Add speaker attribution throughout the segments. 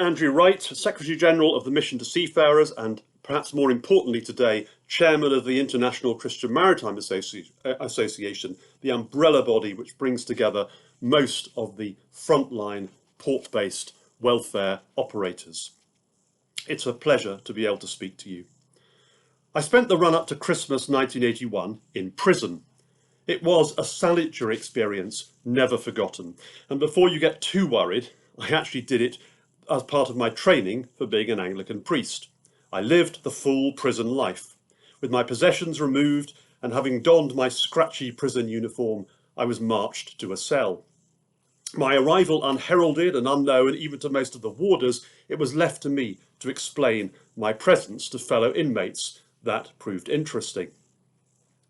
Speaker 1: Andrew Wright, Secretary-General of the Mission to Seafarers and, perhaps more importantly today, Chairman of the International Christian Maritime Association, the umbrella body which brings together most of the frontline port-based welfare operators. It's a pleasure to be able to speak to you. I spent the run-up to Christmas 1981 in prison. It was a salutary experience, never forgotten. And before you get too worried, I actually did it as part of my training for being an Anglican priest. I lived the full prison life. With my possessions removed and having donned my scratchy prison uniform, I was marched to a cell. My arrival unheralded and unknown even to most of the warders, it was left to me to explain my presence to fellow inmates. That proved interesting.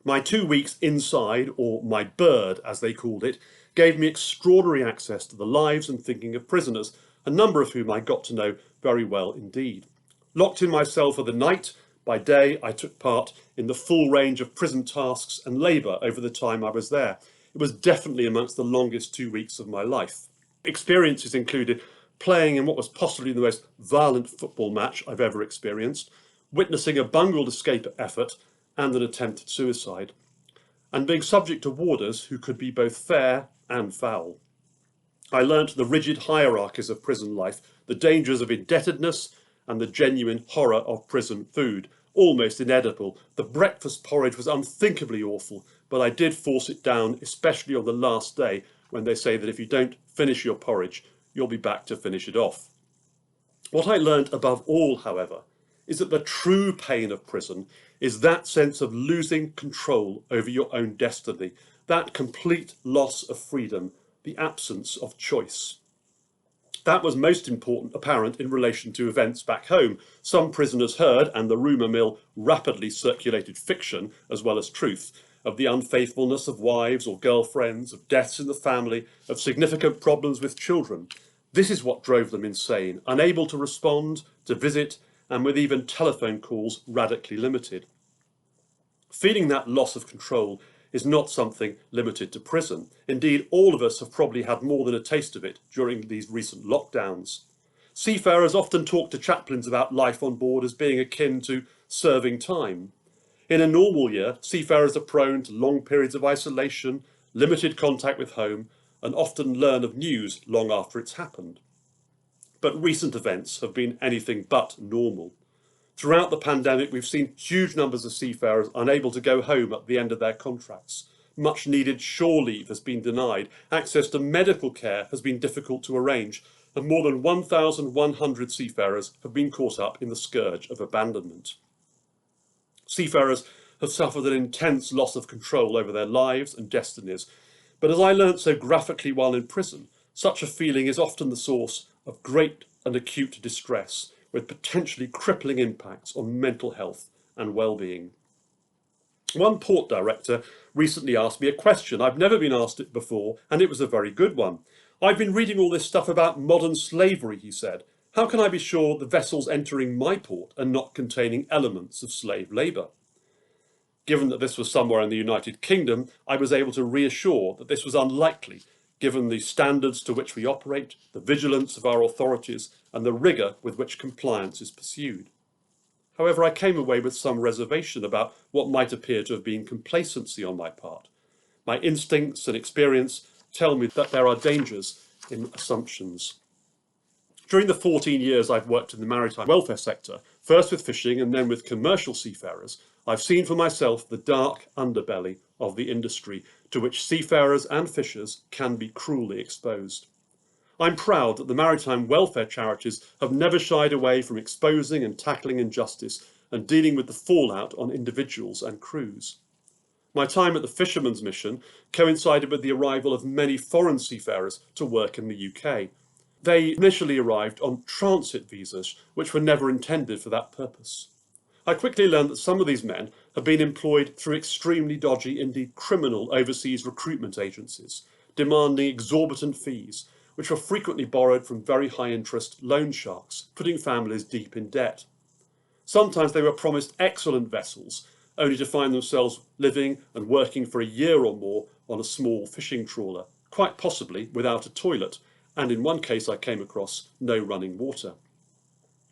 Speaker 1: My 2 weeks inside, or my bird as they called it, gave me extraordinary access to the lives and thinking of prisoners, a number of whom I got to know very well indeed. Locked in my cell for the night, by day I took part in the full range of prison tasks and labour over the time I was there. It was definitely amongst the longest 2 weeks of my life. Experiences included playing in what was possibly the most violent football match I've ever experienced, witnessing a bungled escape effort and an attempt at suicide, and being subject to warders who could be both fair and foul. I learnt the rigid hierarchies of prison life, the dangers of indebtedness, and the genuine horror of prison food, almost inedible. The breakfast porridge was unthinkably awful, but I did force it down, especially on the last day, when they say that if you don't finish your porridge, you'll be back to finish it off. What I learnt above all, however, is that the true pain of prison is that sense of losing control over your own destiny, that complete loss of freedom, the absence of choice. That was most apparent in relation to events back home. Some prisoners heard, and the rumour mill rapidly circulated fiction as well as truth, of the unfaithfulness of wives or girlfriends, of deaths in the family, of significant problems with children. This is what drove them insane, unable to respond, to visit, and with even telephone calls radically limited. Feeling that loss of control is not something limited to prison. Indeed, all of us have probably had more than a taste of it during these recent lockdowns. Seafarers often talk to chaplains about life on board as being akin to serving time. In a normal year, seafarers are prone to long periods of isolation, limited contact with home, and often learn of news long after it's happened. But recent events have been anything but normal. Throughout the pandemic, we've seen huge numbers of seafarers unable to go home at the end of their contracts. Much needed shore leave has been denied, access to medical care has been difficult to arrange, and more than 1,100 seafarers have been caught up in the scourge of abandonment. Seafarers have suffered an intense loss of control over their lives and destinies, but as I learnt so graphically while in prison, such a feeling is often the source of great and acute distress, with potentially crippling impacts on mental health and well-being. One port director recently asked me a question. I've never been asked it before, and it was a very good one. I've been reading all this stuff about modern slavery, he said. How can I be sure the vessels entering my port are not containing elements of slave labour? Given that this was somewhere in the United Kingdom, I was able to reassure that this was unlikely, given the standards to which we operate, the vigilance of our authorities, and the rigour with which compliance is pursued. However, I came away with some reservation about what might appear to have been complacency on my part. My instincts and experience tell me that there are dangers in assumptions. During the 14 years I've worked in the maritime welfare sector, first with fishing and then with commercial seafarers, I've seen for myself the dark underbelly of the industry to which seafarers and fishers can be cruelly exposed. I'm proud that the maritime welfare charities have never shied away from exposing and tackling injustice and dealing with the fallout on individuals and crews. My time at the Fishermen's Mission coincided with the arrival of many foreign seafarers to work in the UK. They initially arrived on transit visas, which were never intended for that purpose. I quickly learned that some of these men had been employed through extremely dodgy, indeed criminal, overseas recruitment agencies, demanding exorbitant fees, which were frequently borrowed from very high-interest loan sharks, putting families deep in debt. Sometimes they were promised excellent vessels, only to find themselves living and working for a year or more on a small fishing trawler, quite possibly without a toilet, and in one case I came across no running water.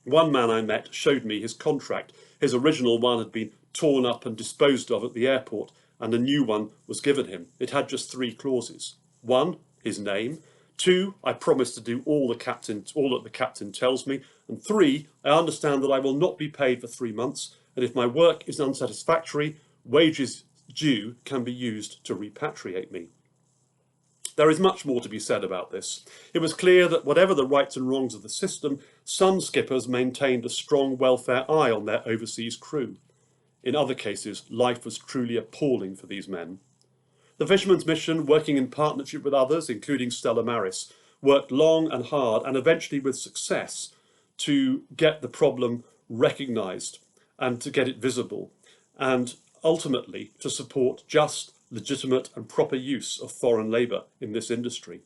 Speaker 1: One man I met showed me his contract. His original one had been torn up and disposed of at the airport, and a new one was given him. It had just 3 clauses. 1, his name. 2, I promise to do all that the captain tells me. And 3, I understand that I will not be paid for 3 months, and if my work is unsatisfactory, wages due can be used to repatriate me. There is much more to be said about this. It was clear that whatever the rights and wrongs of the system, some skippers maintained a strong welfare eye on their overseas crew. In other cases, life was truly appalling for these men. The Fisherman's Mission, working in partnership with others, including Stella Maris, worked long and hard and eventually with success to get the problem recognised and to get it visible, and ultimately to support just, legitimate and proper use of foreign labour in this industry.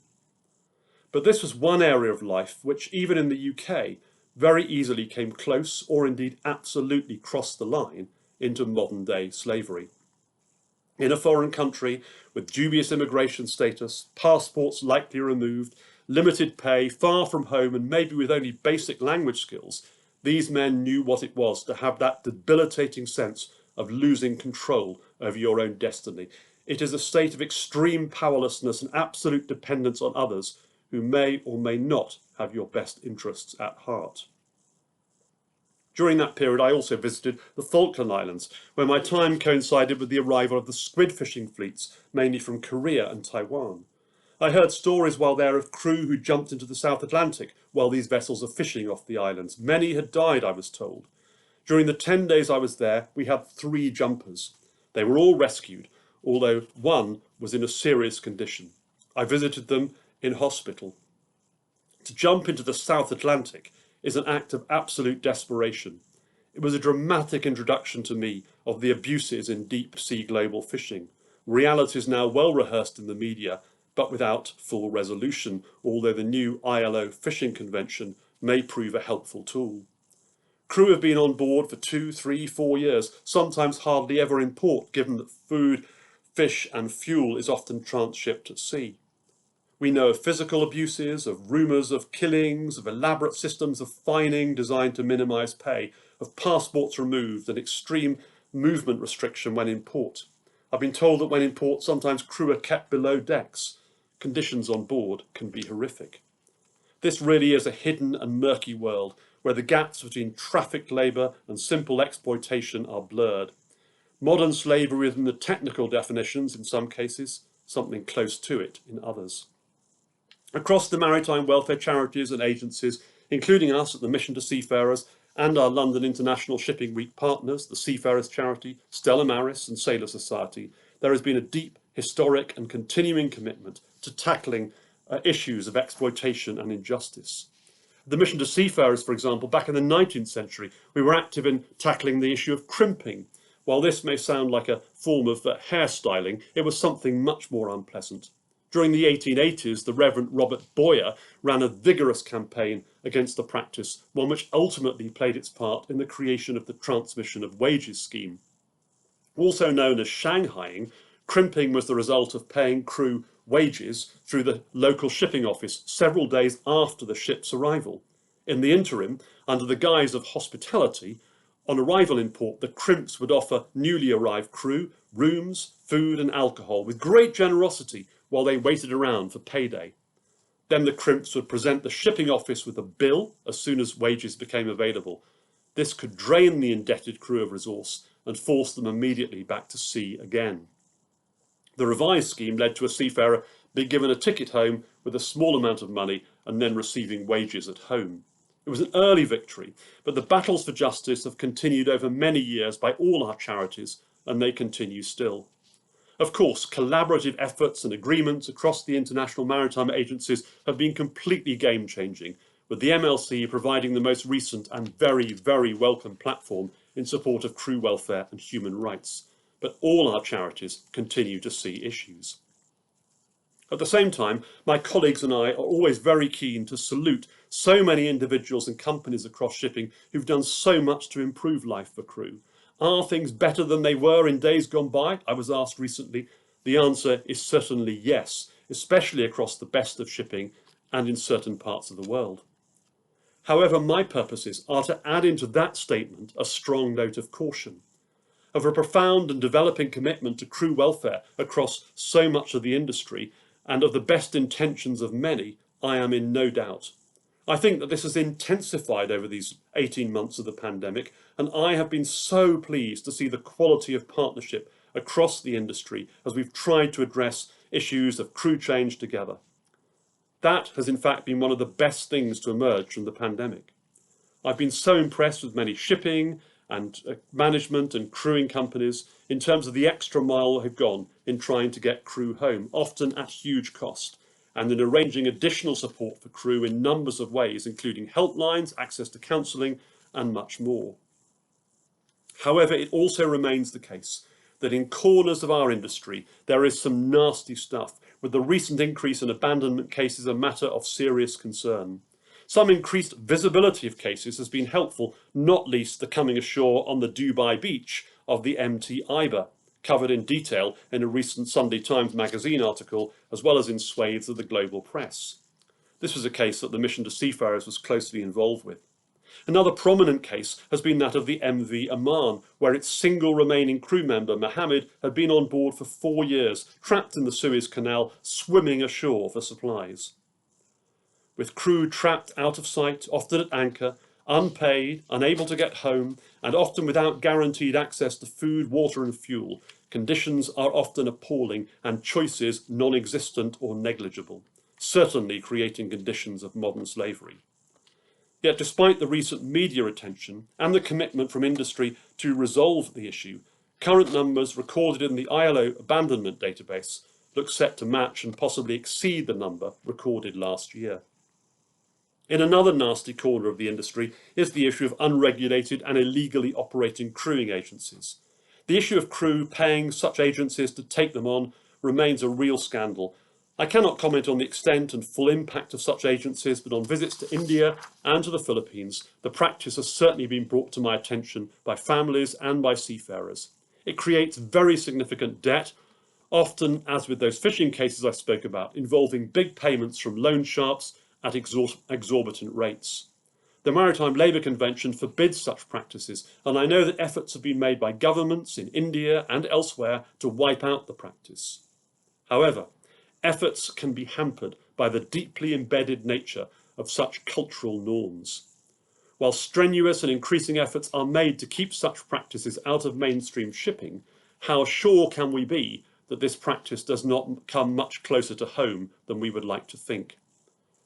Speaker 1: But this was one area of life which, even in the UK, very easily came close or indeed absolutely crossed the line into modern-day slavery. In a foreign country with dubious immigration status, passports likely removed, limited pay, far from home and maybe with only basic language skills, these men knew what it was to have that debilitating sense of losing control over your own destiny. It is a state of extreme powerlessness and absolute dependence on others who may or may not have your best interests at heart. During that period, I also visited the Falkland Islands, where my time coincided with the arrival of the squid fishing fleets, mainly from Korea and Taiwan. I heard stories while there of crew who jumped into the South Atlantic while these vessels are fishing off the islands. Many had died, I was told. During the 10 days I was there, we had 3 jumpers. They were all rescued, although one was in a serious condition. I visited them in hospital. To jump into the South Atlantic is an act of absolute desperation. It was a dramatic introduction to me of the abuses in deep sea global fishing, realities now well rehearsed in the media, but without full resolution, although the new ILO fishing convention may prove a helpful tool. Crew have been on board for 2, 3, 4 years, sometimes hardly ever in port, given that food, fish and fuel is often transshipped at sea. We know of physical abuses, of rumours of killings, of elaborate systems of fining designed to minimise pay, of passports removed and extreme movement restriction when in port. I've been told that when in port, sometimes crew are kept below decks. Conditions on board can be horrific. This really is a hidden and murky world where the gaps between trafficked labour and simple exploitation are blurred. Modern slavery within the technical definitions in some cases, something close to it in others. Across the maritime welfare charities and agencies, including us at the Mission to Seafarers and our London International Shipping Week partners, the Seafarers Charity, Stella Maris and Sailor Society, there has been a deep, historic and continuing commitment to tackling issues of exploitation and injustice. The Mission to Seafarers, for example, back in the 19th century, we were active in tackling the issue of crimping. While this may sound like a form of hairstyling, it was something much more unpleasant. During the 1880s, the Reverend Robert Boyer ran a vigorous campaign against the practice, one which ultimately played its part in the creation of the Transmission of Wages scheme. Also known as Shanghaiing, crimping was the result of paying crew wages through the local shipping office several days after the ship's arrival. In the interim, under the guise of hospitality, on arrival in port, the crimps would offer newly arrived crew rooms, food and alcohol with great generosity while they waited around for payday. Then the crimps would present the shipping office with a bill as soon as wages became available. This could drain the indebted crew of resource and force them immediately back to sea again. The revised scheme led to a seafarer being given a ticket home with a small amount of money and then receiving wages at home. It was an early victory, but the battles for justice have continued over many years by all our charities, and they continue still. Of course, collaborative efforts and agreements across the international maritime agencies have been completely game-changing, with the MLC providing the most recent and very, very welcome platform in support of crew welfare and human rights. But all our charities continue to see issues. At the same time, my colleagues and I are always very keen to salute so many individuals and companies across shipping who've done so much to improve life for crew. Are things better than they were in days gone by? I was asked recently. The answer is certainly yes, especially across the best of shipping and in certain parts of the world. However, my purposes are to add into that statement a strong note of caution, of a profound and developing commitment to crew welfare across so much of the industry, and of the best intentions of many, I am in no doubt. I think that this has intensified over these 18 months of the pandemic, and I have been so pleased to see the quality of partnership across the industry as we've tried to address issues of crew change together. That has in fact been one of the best things to emerge from the pandemic. I've been so impressed with many shipping and management and crewing companies in terms of the extra mile they've gone in trying to get crew home, often at huge cost, and in arranging additional support for crew in numbers of ways, including helplines, access to counselling, and much more. However, it also remains the case that in corners of our industry there is some nasty stuff, with the recent increase in abandonment cases a matter of serious concern. Some increased visibility of cases has been helpful, not least the coming ashore on the Dubai beach of the MT Iber, covered in detail in a recent Sunday Times magazine article, as well as in swathes of the global press. This was a case that the Mission to Seafarers was closely involved with. Another prominent case has been that of the MV Aman, where its single remaining crew member, Mohammed, had been on board for 4 years, trapped in the Suez Canal, swimming ashore for supplies. With crew trapped out of sight, often at anchor, unpaid, unable to get home, and often without guaranteed access to food, water and fuel, conditions are often appalling and choices non-existent or negligible, certainly creating conditions of modern slavery. Yet despite the recent media attention and the commitment from industry to resolve the issue, current numbers recorded in the ILO abandonment database look set to match and possibly exceed the number recorded last year. In another nasty corner of the industry is the issue of unregulated and illegally operating crewing agencies. The issue of crew paying such agencies to take them on remains a real scandal. I cannot comment on the extent and full impact of such agencies, but on visits to India and to the Philippines, the practice has certainly been brought to my attention by families and by seafarers. It creates very significant debt, often, as with those fishing cases I spoke about, involving big payments from loan sharks at exorbitant rates. The Maritime Labour Convention forbids such practices, and I know that efforts have been made by governments in India and elsewhere to wipe out the practice. However, efforts can be hampered by the deeply embedded nature of such cultural norms. While strenuous and increasing efforts are made to keep such practices out of mainstream shipping, how sure can we be that this practice does not come much closer to home than we would like to think?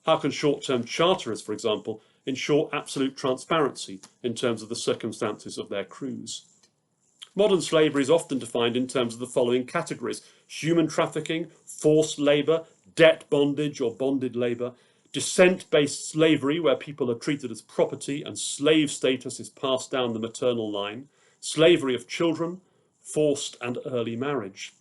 Speaker 1: How can short-term charterers, for example, ensure absolute transparency in terms of the circumstances of their crews? Modern slavery is often defined in terms of the following categories: human trafficking, forced labour, debt bondage or bonded labour, descent-based slavery where people are treated as property and slave status is passed down the maternal line, slavery of children, forced and early marriage.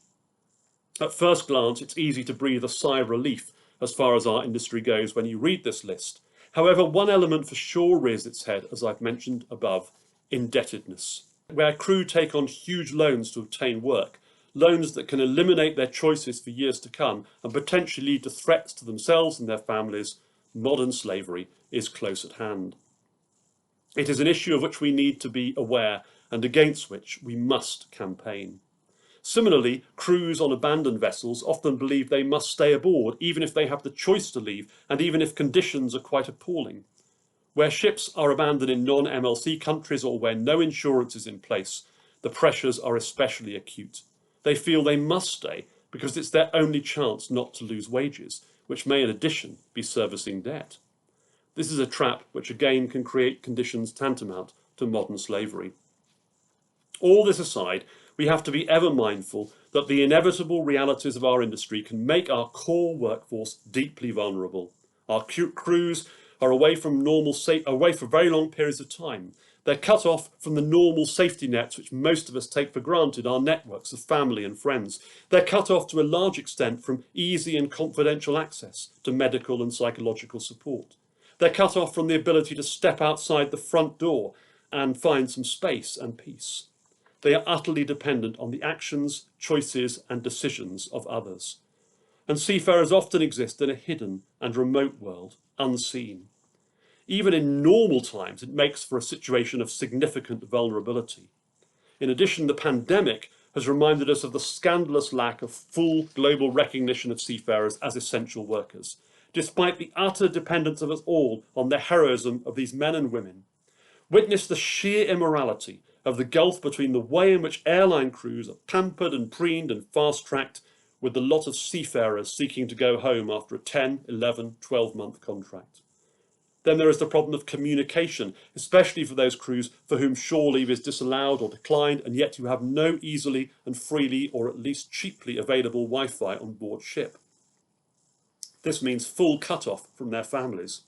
Speaker 1: At first glance, it's easy to breathe a sigh of relief as far as our industry goes when you read this list. However, one element for sure rears its head, as I've mentioned above: indebtedness, where crew take on huge loans to obtain work, loans that can eliminate their choices for years to come and potentially lead to threats to themselves and their families. Modern slavery is close at hand. It is an issue of which we need to be aware and against which we must campaign. Similarly, crews on abandoned vessels often believe they must stay aboard even if they have the choice to leave and even if conditions are quite appalling. Where ships are abandoned in non-MLC countries or where no insurance is in place, the pressures are especially acute. They feel they must stay because it's their only chance not to lose wages, which may in addition be servicing debt. This is a trap which again can create conditions tantamount to modern slavery. All this aside, we have to be ever mindful that the inevitable realities of our industry can make our core workforce deeply vulnerable. Our crews are away for very long periods of time. They're cut off from the normal safety nets which most of us take for granted, our networks of family and friends. They're cut off to a large extent from easy and confidential access to medical and psychological support. They're cut off from the ability to step outside the front door and find some space and peace. They are utterly dependent on the actions, choices and decisions of others. And seafarers often exist in a hidden and remote world, unseen. Even in normal times, it makes for a situation of significant vulnerability. In addition, the pandemic has reminded us of the scandalous lack of full global recognition of seafarers as essential workers, despite the utter dependence of us all on the heroism of these men and women. Witness the sheer immorality of the gulf between the way in which airline crews are pampered and preened and fast-tracked with the lot of seafarers seeking to go home after a 10, 11, 12-month contract. Then there is the problem of communication, especially for those crews for whom shore leave is disallowed or declined, and yet you have no easily and freely or at least cheaply available Wi-Fi on board ship. This means full cut-off from their families.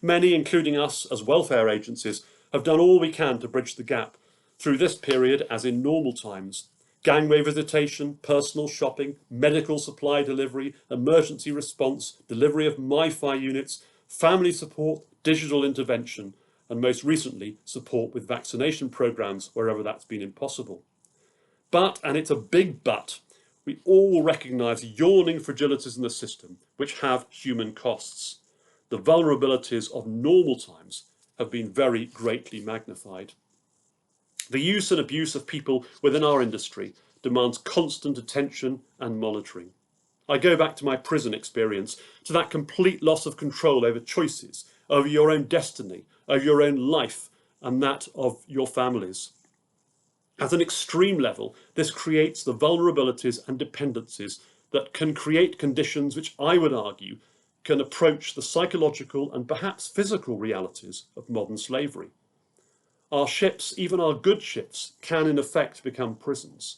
Speaker 1: Many, including us as welfare agencies, have done all we can to bridge the gap through this period as in normal times. Gangway visitation, personal shopping, medical supply delivery, emergency response, delivery of Wi-Fi units, family support, digital intervention, and most recently, support with vaccination programs wherever that's been impossible. But, and it's a big but, we all recognise yawning fragilities in the system which have human costs. The vulnerabilities of normal times have been very greatly magnified. The use and abuse of people within our industry demands constant attention and monitoring. I go back to my prison experience, to that complete loss of control over choices, over your own destiny, over your own life, and that of your families. At an extreme level, this creates the vulnerabilities and dependencies that can create conditions which I would argue can approach the psychological and perhaps physical realities of modern slavery. Our ships, even our good ships, can in effect become prisons.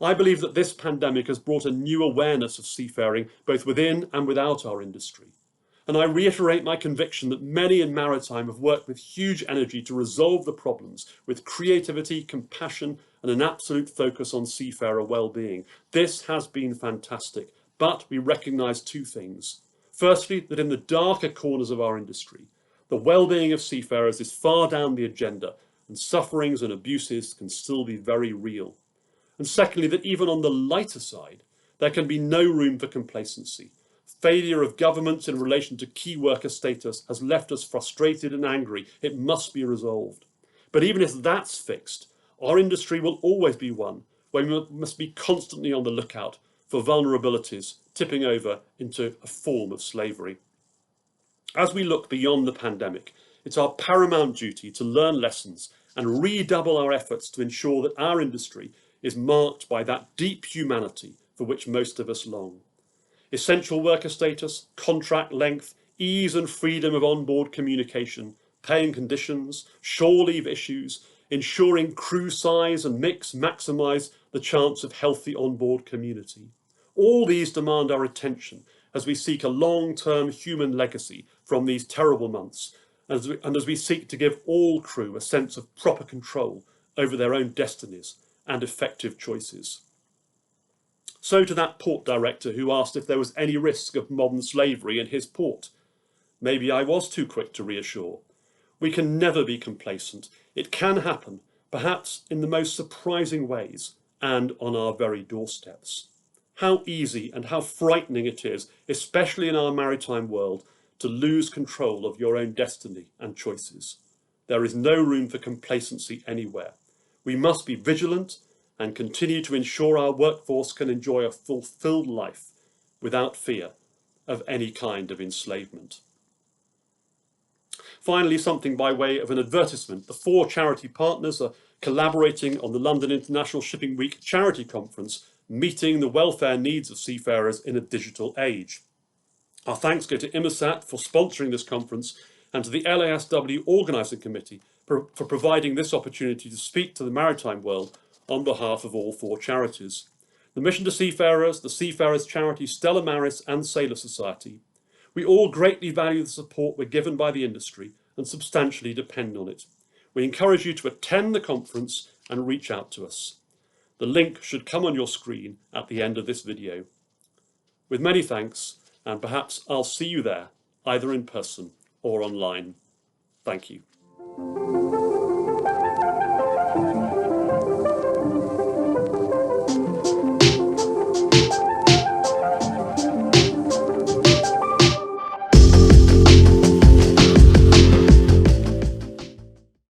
Speaker 1: I believe that this pandemic has brought a new awareness of seafaring both within and without our industry. And I reiterate my conviction that many in maritime have worked with huge energy to resolve the problems with creativity, compassion, and an absolute focus on seafarer well-being. This has been fantastic, but we recognise two things. Firstly, that in the darker corners of our industry, the well-being of seafarers is far down the agenda, and sufferings and abuses can still be very real. And secondly, that even on the lighter side, there can be no room for complacency. Failure of governments in relation to key worker status has left us frustrated and angry. It must be resolved. But even if that's fixed, our industry will always be one where we must be constantly on the lookout for vulnerabilities tipping over into a form of slavery. As we look beyond the pandemic, it's our paramount duty to learn lessons and redouble our efforts to ensure that our industry is marked by that deep humanity for which most of us long. Essential worker status, contract length, ease and freedom of onboard communication, pay and conditions, shore leave issues, ensuring crew size and mix maximise the chance of healthy onboard community. All these demand our attention as we seek a long-term human legacy from these terrible months, and as we seek to give all crew a sense of proper control over their own destinies and effective choices. So to that port director who asked if there was any risk of modern slavery in his port. Maybe I was too quick to reassure. We can never be complacent. It can happen, perhaps in the most surprising ways, and on our very doorsteps. How easy and how frightening it is, especially in our maritime world, to lose control of your own destiny and choices. There is no room for complacency anywhere. We must be vigilant and continue to ensure our workforce can enjoy a fulfilled life without fear of any kind of enslavement. Finally, something by way of an advertisement. The 4 charity partners are collaborating on the London International Shipping Week Charity Conference, meeting the welfare needs of seafarers in a digital age. Our thanks go to Immersat for sponsoring this conference and to the LASW Organising Committee for providing this opportunity to speak to the maritime world on behalf of all 4 charities. The Mission to Seafarers, the Seafarers Charity, Stella Maris and Sailor Society. We all greatly value the support we're given by the industry and substantially depend on it. We encourage you to attend the conference and reach out to us. The link should come on your screen at the end of this video. With many thanks, and perhaps I'll see you there, either in person or online. Thank you.